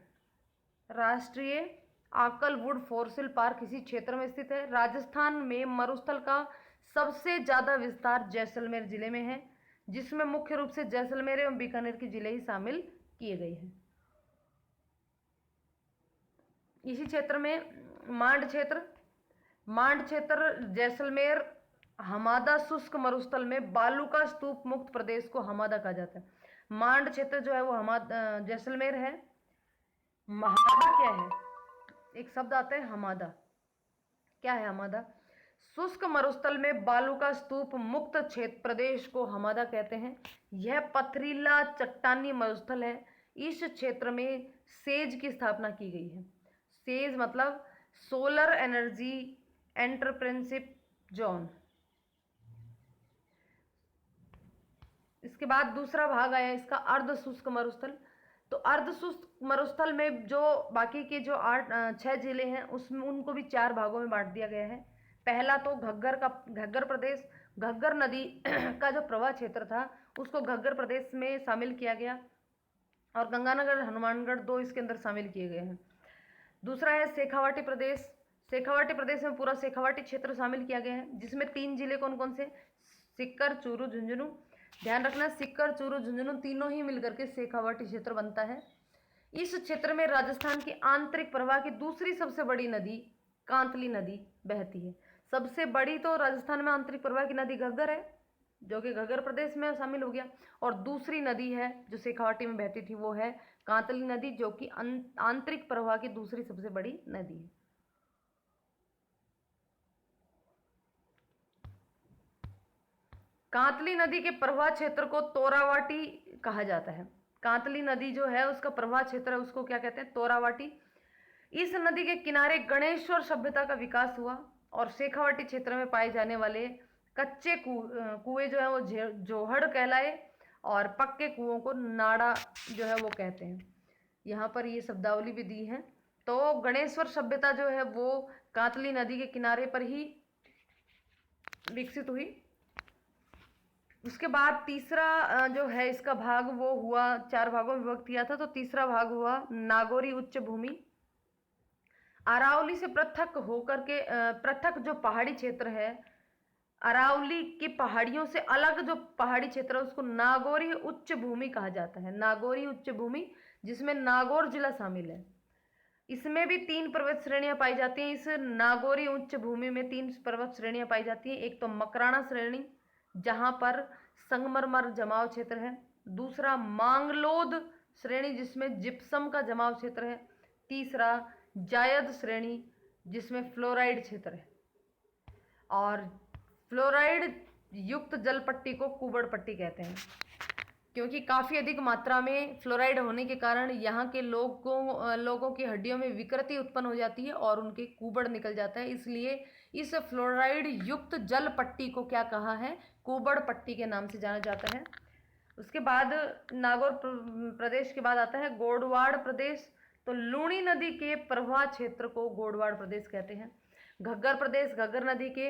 Speaker 1: राष्ट्रीय आकलवुड फॉसिल पार्क इसी क्षेत्र में स्थित है। राजस्थान में मरुस्थल का सबसे ज्यादा विस्तार जैसलमेर जिले में है, जिसमें मुख्य रूप से जैसलमेर एवं बीकानेर के जिले ही शामिल किए गए हैं। इसी क्षेत्र में मांड क्षेत्र जैसलमेर हमादा शुष्क मरुस्थल में बालू का स्तूप मुक्त प्रदेश को हमादा कहा जाता है। मांड क्षेत्र जो है वो जैसलमेर है। हमादा क्या है? एक शब्द आता है हमादा। क्या है हमादा? शुष्क मरुस्थल में बालू का स्तूप मुक्त क्षेत्र प्रदेश को हमादा कहते हैं। यह पथरीला चट्टानी मरुस्थल है। इस क्षेत्र में सेज की स्थापना की गई है। सेज मतलब सोलर एनर्जी एंटरप्रेन्योरशिप जोन। इसके बाद दूसरा भाग आया इसका अर्ध शुष्क मरुस्थल। तो अर्ध शुष्क मरुस्थल में जो बाकी के जो 6 जिले हैं उसमें उनको भी 4 भागों में बांट दिया गया है। पहला तो घग्गर प्रदेश, घग्गर नदी का जो प्रवाह क्षेत्र था उसको घग्गर प्रदेश में शामिल किया गया और गंगानगर, हनुमानगढ़ 2 इसके अंदर शामिल किए गए हैं। दूसरा है शेखावाटी प्रदेश। शेखावाटी प्रदेश में पूरा शेखावाटी क्षेत्र शामिल किया गया है, जिसमें 3 जिले कौन कौन से? सीकर, चूरू, झुंझुनू। ध्यान रखना, सीकर, चूरू, झुंझुनू तीनों ही मिलकर के शेखावाटी क्षेत्र बनता है। इस क्षेत्र में राजस्थान की आंतरिक प्रवाह की दूसरी सबसे बड़ी नदी कांतली नदी बहती है। सबसे बड़ी तो राजस्थान में आंतरिक प्रवाह की नदी घग्गर है, जो कि घग्गर प्रदेश में शामिल हो गया, और दूसरी नदी है जो शेखावाटी में बहती थी वो है कांतली नदी, जो कि आंतरिक प्रवाह की दूसरी सबसे बड़ी नदी है। कांतली नदी के प्रवाह क्षेत्र को तोरावाटी कहा जाता है। कांतली नदी जो है उसका प्रवाह क्षेत्र है उसको क्या कहते हैं? तोरावाटी। इस नदी के किनारे गणेश्वर सभ्यता का विकास हुआ और शेखावाटी क्षेत्र में पाए जाने वाले कच्चे कुएं जो है वो जोहड़ कहलाए और पक्के कुओं को नाड़ा जो है वो कहते हैं। यहाँ पर ये शब्दावली भी दी है। तो गणेश्वर सभ्यता जो है वो कांतली नदी के किनारे पर ही विकसित हुई। उसके बाद तीसरा जो है इसका भाग वो हुआ, 4 भागों में विभक्त किया था, तो तीसरा भाग हुआ नागौरी उच्च भूमि। अरावली से पृथक होकर के पृथक जो पहाड़ी क्षेत्र है, अरावली की पहाड़ियों से अलग जो पहाड़ी क्षेत्र है उसको नागौरी उच्च भूमि कहा जाता है। नागौरी उच्च भूमि, जिसमें नागौर जिला शामिल है। इसमें भी 3 पर्वत श्रेणियां पाई जाती हैं। इस नागौरी उच्च भूमि में 3 पर्वत श्रेणियां पाई जाती हैं। एक तो मकराना श्रेणी, जहां पर संगमरमर जमाव क्षेत्र है। दूसरा मांगलोद श्रेणी, जिसमें जिप्सम का जमाव क्षेत्र है। तीसरा जायद श्रेणी जिसमें फ्लोराइड क्षेत्र है, और फ्लोराइड युक्त जल पट्टी को कुबड़ पट्टी कहते हैं, क्योंकि काफ़ी अधिक मात्रा में फ्लोराइड होने के कारण यहाँ के लोगों की हड्डियों में विकृति उत्पन्न हो जाती है और उनके कुबड़ निकल जाता है। इसलिए इस फ्लोराइड युक्त जल पट्टी को क्या कहा है? कुबड़ पट्टी के नाम से जाना जाता है। उसके बाद नागौर प्रदेश के बाद आता है गोडवाड़ प्रदेश। तो लूणी नदी के प्रवाह क्षेत्र को गोडवाड़ प्रदेश कहते हैं। घग्गर प्रदेश घग्गर नदी के,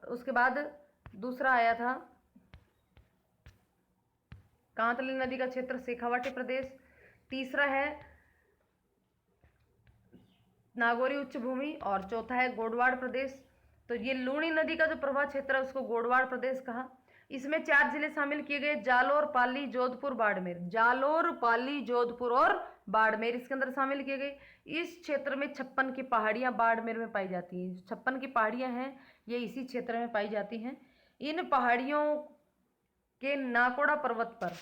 Speaker 1: उसके बाद दूसरा आया था कांतली नदी का क्षेत्र शेखावाटी प्रदेश। तीसरा है नागौरी उच्च भूमि, और चौथा है गोडवाड़ प्रदेश। तो ये लूणी नदी का जो प्रवाह क्षेत्र है उसको गोडवाड़ प्रदेश कहा। इसमें 4 जिले शामिल किए गए, जालोर, पाली, जोधपुर, बाड़मेर। जालोर, पाली, जोधपुर और बाड़मेर इसके अंदर शामिल किए गए। इस क्षेत्र में 56 की पहाड़ियां बाड़मेर में पाई जाती हैं। 56 की पहाड़ियां हैं ये इसी क्षेत्र में पाई जाती हैं। इन पहाड़ियों के नाकोड़ा पर्वत पर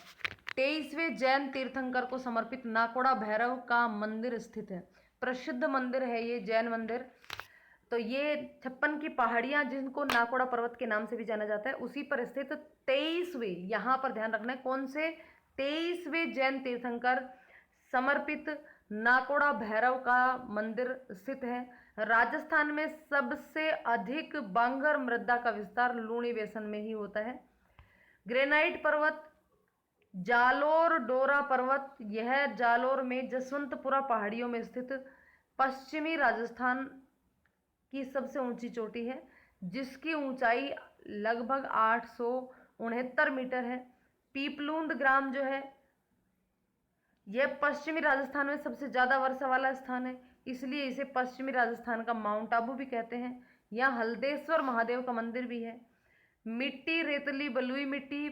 Speaker 1: 23वें जैन तीर्थंकर को समर्पित नाकोड़ा भैरव का मंदिर स्थित है। प्रसिद्ध मंदिर है ये जैन मंदिर। तो ये 56 की पहाड़ियां जिनको नाकोड़ा पर्वत के नाम से भी जाना जाता है, उसी पर स्थित 23वें, यहाँ पर ध्यान रखना है कौन से, 23वें जैन तीर्थंकर समर्पित नाकोड़ा भैरव का मंदिर स्थित है। राजस्थान में सबसे अधिक बांगर मृदा का विस्तार लूणी बेसन में ही होता है। ग्रेनाइट पर्वत, जालोर डोरा पर्वत, यह जालोर में जसवंतपुरा पहाड़ियों में स्थित पश्चिमी राजस्थान की सबसे ऊंची चोटी है, जिसकी ऊंचाई लगभग 869 मीटर है। पीपलूंद ग्राम जो है यह पश्चिमी राजस्थान में सबसे ज़्यादा वर्षा वाला स्थान है, इसलिए इसे पश्चिमी राजस्थान का माउंट आबू भी कहते हैं। यहाँ हल्देश्वर महादेव का मंदिर भी है। मिट्टी रेतली बलुई मिट्टी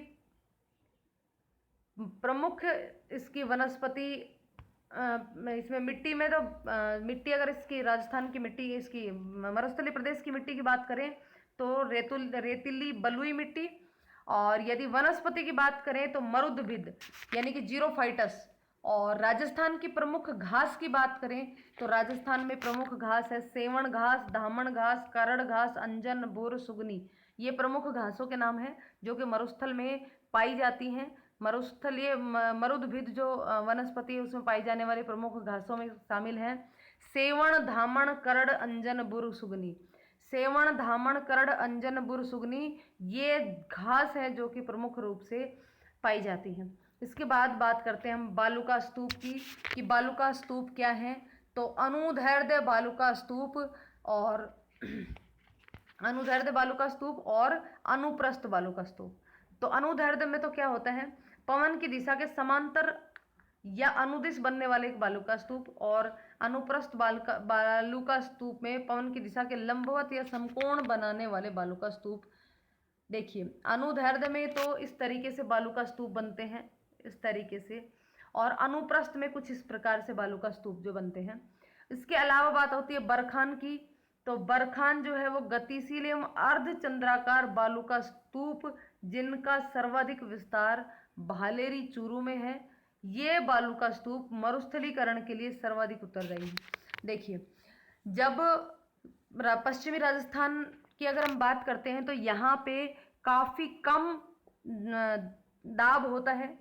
Speaker 1: प्रमुख इसकी वनस्पति, इसमें मिट्टी में तो मिट्टी, अगर इसकी राजस्थान की मिट्टी, इसकी मरुस्थलीय प्रदेश की मिट्टी की बात करें तो रेतीली बलुई मिट्टी, और यदि वनस्पति की बात करें तो मरुदभिद यानी कि जीरोफाइटस। और राजस्थान की प्रमुख घास की बात करें तो राजस्थान में प्रमुख घास है सेवण घास, धामण घास, करड़ घास, अंजन, बुर, सुगनी। ये प्रमुख घासों के नाम हैं जो कि मरुस्थल में पाई जाती हैं। मरुस्थलीय मरुदभिद जो वनस्पति है उसमें पाई जाने वाली प्रमुख घासों में शामिल हैं सेवण, धामण, करड़, अंजन, बुर, सुगनी। सेवण, धामण, करड़, अंजन, बुर, सुगनी ये घास है जो कि प्रमुख रूप से पाई जाती हैं। इसके बाद बात करते हैं हम बालुका स्तूप की, कि बालुका स्तूप क्या है। तो अनुदैर्ध्य बालुका स्तूप और अनुदैर्ध्य बालुका स्तूप और अनुप्रस्थ बालुका स्तूप। तो अनुदैर्ध्य में तो क्या होता है, पवन की दिशा के समांतर या अनुदिश बनने वाले एक बालुका स्तूप, और अनुप्रस्थ बालुका स्तूप में पवन की दिशा के लंबवत या समकोण बनाने वाले बालुका स्तूप। देखिए अनुदैर्ध्य में तो इस तरीके से बालुका स्तूप बनते हैं, इस तरीके से, और अनुप्रस्थ में कुछ इस प्रकार से बालुका स्तूप जो बनते हैं। इसके अलावा बात होती है बरखान की। तो बरखान जो है वो गतिशील एवं अर्धचंद्राकार बालुका स्तूप जिनका सर्वाधिक विस्तार भालेरी चूरू में है। ये बालुका स्तूप मरुस्थलीकरण के लिए सर्वाधिक उत्तरदायी है। देखिए जब पश्चिमी राजस्थान की अगर हम बात करते हैं तो यहाँ पे काफ़ी कम दाब होता है।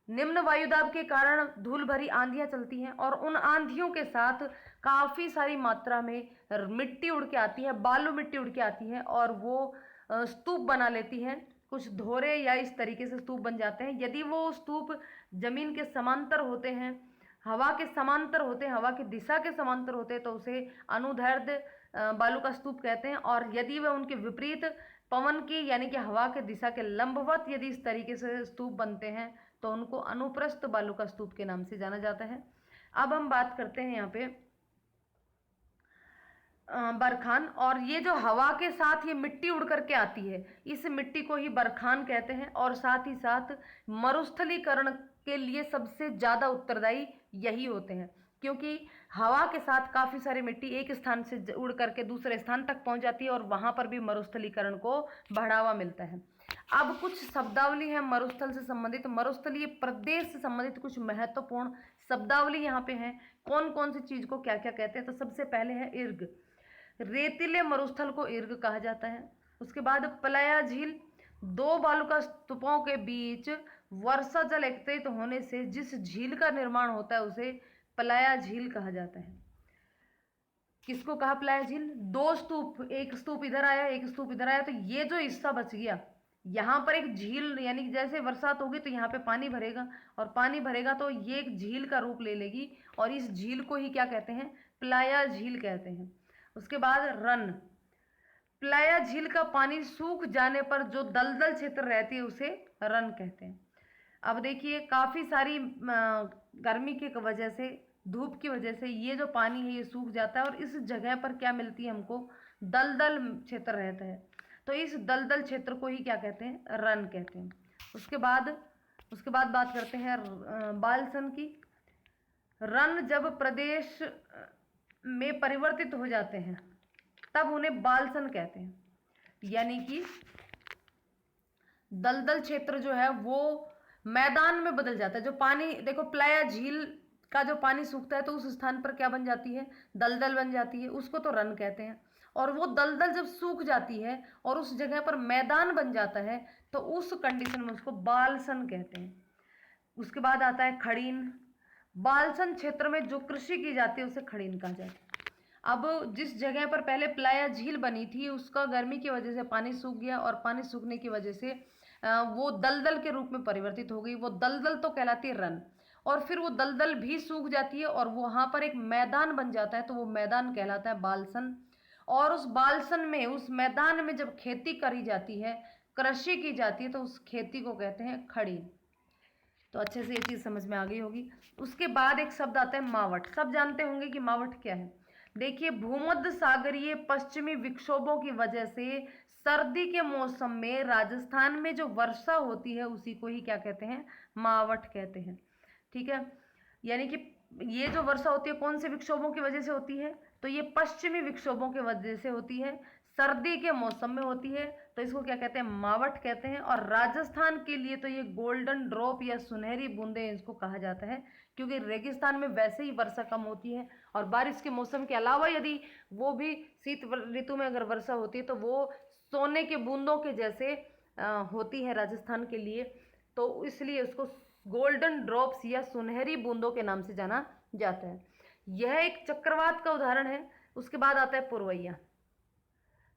Speaker 1: निम्न वायुदाब के कारण धूल भरी आंधियां चलती हैं और उन आंधियों के साथ काफ़ी सारी मात्रा में मिट्टी उड़ के आती है, बालू मिट्टी उड़ के आती है और वो स्तूप बना लेती हैं। कुछ धोरे या इस तरीके से स्तूप बन जाते हैं। यदि वो स्तूप जमीन के समांतर होते हैं, हवा के समांतर होते हैं, हवा की दिशा के समांतर होते हैं, तो उसे अनुदैर्ध्य बालू का स्तूप कहते हैं। और यदि वह उनके विपरीत पवन की यानी कि हवा के दिशा के लंबवत यदि इस तरीके से स्तूप बनते हैं तो उनको अनुप्रस्थ बालू का स्तूप के नाम से जाना जाता है। अब हम बात करते हैं यहाँ पे बरखान, और ये जो हवा के साथ ये मिट्टी उड़ करके आती है इस मिट्टी को ही बरखान कहते हैं। और साथ ही साथ मरुस्थलीकरण के लिए सबसे ज़्यादा उत्तरदायी यही होते हैं, क्योंकि हवा के साथ काफ़ी सारी मिट्टी एक स्थान से उड़ करके दूसरे स्थान तक पहुंच जाती है और वहाँ पर भी मरुस्थलीकरण को बढ़ावा मिलता है। अब कुछ शब्दावली है मरुस्थल से संबंधित, मरुस्थलीय प्रदेश से संबंधित कुछ महत्वपूर्ण शब्दावली यहाँ पे है। कौन कौन सी चीज को क्या क्या कहते हैं, तो सबसे पहले है इर्ग। रेतीले मरुस्थल को इर्ग कहा जाता है। उसके बाद प्लाया झील, दो बालुका स्तूपों के बीच वर्षा जल एकत्रित होने से जिस झील का निर्माण होता है उसे प्लाया झील कहा जाता है। किसको कहा प्लाया झील? दो स्तूप, एक स्तूप इधर आया एक स्तूप इधर आया, तो ये जो हिस्सा बच गया यहाँ पर एक झील, यानी कि जैसे बरसात होगी तो यहाँ पे पानी भरेगा, और पानी भरेगा तो ये एक झील का रूप ले लेगी, और इस झील को ही क्या कहते हैं? प्लाया झील कहते हैं। उसके बाद रन, प्लाया झील का पानी सूख जाने पर जो दलदल क्षेत्र रहती है उसे रन कहते हैं। अब देखिए काफ़ी सारी गर्मी की वजह से, धूप की वजह से ये जो पानी है ये सूख जाता है, और इस जगह पर क्या मिलती है हमको? दलदल क्षेत्र रहता है, तो इस दलदल क्षेत्र को ही क्या कहते हैं? रन कहते हैं। उसके बाद बात करते हैं बालसन की। रन जब प्रदेश में परिवर्तित हो जाते हैं तब उन्हें बालसन कहते हैं, यानी कि दलदल क्षेत्र जो है वो मैदान में बदल जाता है। जो पानी देखो, प्लाया झील का जो पानी सूखता है तो उस स्थान पर क्या बन जाती है? दलदल बन जाती है, उसको तो रन कहते हैं। और वो दलदल जब सूख जाती है और उस जगह पर मैदान बन जाता है तो उस कंडीशन में उसको बालसन कहते हैं। उसके बाद आता है खड़ीन। बालसन क्षेत्र में जो कृषि की जाती है उसे खड़ीन कहा जाता है। अब जिस जगह पर पहले प्लाया झील बनी थी उसका गर्मी की वजह से पानी सूख गया, और पानी सूखने की वजह से वो दलदल के रूप में परिवर्तित हो गई। वो दलदल तो कहलाती है रन, और फिर वो दलदल भी सूख जाती है और वहाँ पर एक मैदान बन जाता है, तो वो मैदान कहलाता है बालसन। और उस बालसन में, उस मैदान में जब खेती करी जाती है, कृषि की जाती है, तो उस खेती को कहते हैं खड़ी। तो अच्छे से ये चीज़ समझ में आ गई होगी। उसके बाद एक शब्द आता है मावट। सब जानते होंगे कि मावट क्या है। देखिए, भूमध्य सागरीय पश्चिमी विक्षोभों की वजह से सर्दी के मौसम में राजस्थान में जो वर्षा होती है उसी को ही क्या कहते हैं? मावट कहते हैं। ठीक है, यानी कि ये जो वर्षा होती है कौन से विक्षोभों की वजह से होती है? तो ये पश्चिमी विक्षोभों की वजह से होती है, सर्दी के मौसम में होती है, तो इसको क्या कहते हैं? मावट कहते हैं। और राजस्थान के लिए तो ये गोल्डन ड्रॉप या सुनहरी बूंदे इसको कहा जाता है, क्योंकि रेगिस्तान में वैसे ही वर्षा कम होती है, और बारिश के मौसम के अलावा यदि वो भी शीत ऋतु में अगर वर्षा होती है तो वो सोने के बूंदों के जैसे होती है राजस्थान के लिए, तो इसलिए उसको गोल्डन ड्रॉप्स या सुनहरी बूंदों के नाम से जाना जाता है। यह एक चक्रवात का उदाहरण है। उसके बाद आता है पुरवैया।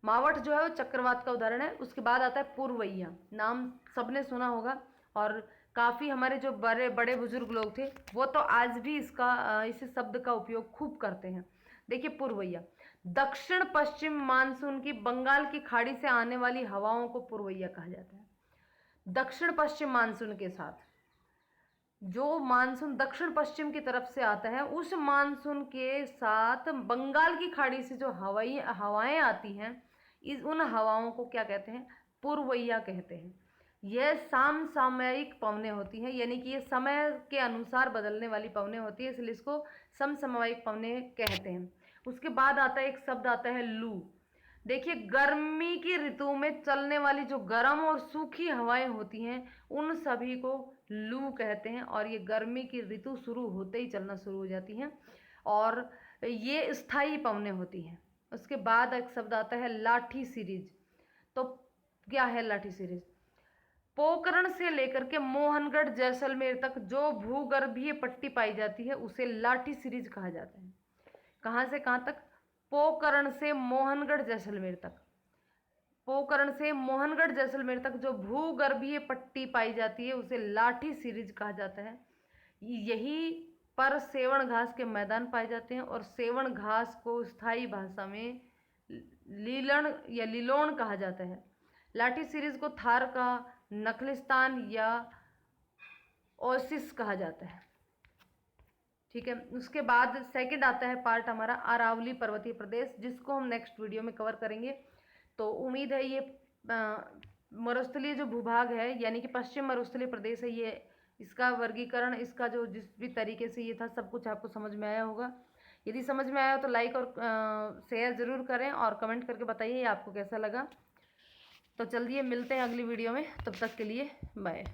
Speaker 1: मावट जो है वो चक्रवात का उदाहरण है। उसके बाद आता है पुरवैया, नाम सबने सुना होगा, और काफ़ी हमारे जो बड़े बड़े बुजुर्ग लोग थे वो तो आज भी इस शब्द का उपयोग खूब करते हैं। देखिए, पुरवैया दक्षिण पश्चिम मानसून की बंगाल की खाड़ी से आने वाली हवाओं को पुरवैया कहा जाता है। दक्षिण पश्चिम मानसून के साथ जो मानसून दक्षिण पश्चिम की तरफ से आता है, उस मानसून के साथ बंगाल की खाड़ी से जो हवाएं आती हैं, उन हवाओं को क्या कहते हैं? पुरवैया कहते हैं। यह समसामयिक पवनें होती हैं, यानी कि ये समय के अनुसार बदलने वाली पवनें होती है, इसलिए इसको समसामयिक पवनें कहते हैं। उसके बाद आता है एक शब्द आता है लू। देखिए, गर्मी की ऋतु में चलने वाली जो गर्म और सूखी हवाएं होती हैं उन सभी को लू कहते हैं, और ये गर्मी की ऋतु शुरू होते ही चलना शुरू हो जाती हैं, और ये स्थायी पवनें होती हैं। उसके बाद एक शब्द आता है लाठी सीरीज। तो क्या है लाठी सीरीज? पोखरण से लेकर के मोहनगढ़ जैसलमेर तक जो भूगर्भीय पट्टी पाई जाती है उसे लाठी सीरीज कहा जाता है। कहाँ से कहाँ तक? पोखरण से मोहनगढ़ जैसलमेर तक। पोखरण से मोहनगढ़ जैसलमेर तक जो भूगर्भीय पट्टी पाई जाती है उसे लाठी सीरीज कहा जाता है। यही पर सेवण घास के मैदान पाए जाते हैं, और सेवण घास को स्थायी भाषा में लीलन या लिलोण कहा जाता है। लाठी सीरीज को थार का नखलिस्तान या ओसिस कहा जाता है। ठीक है, उसके बाद सेकंड आता है पार्ट हमारा अरावली पर्वतीय प्रदेश, जिसको हम नेक्स्ट वीडियो में कवर करेंगे। तो उम्मीद है ये मरुस्थलीय जो भूभाग है, यानी कि पश्चिम मरुस्थलीय प्रदेश है, ये इसका वर्गीकरण, इसका जो जिस भी तरीके से ये था सब कुछ आपको समझ में आया होगा। यदि समझ में आया तो लाइक और शेयर ज़रूर करें, और कमेंट करके बताइए आपको कैसा लगा। तो चलिए मिलते हैं अगली वीडियो में, तब तक के लिए बाय।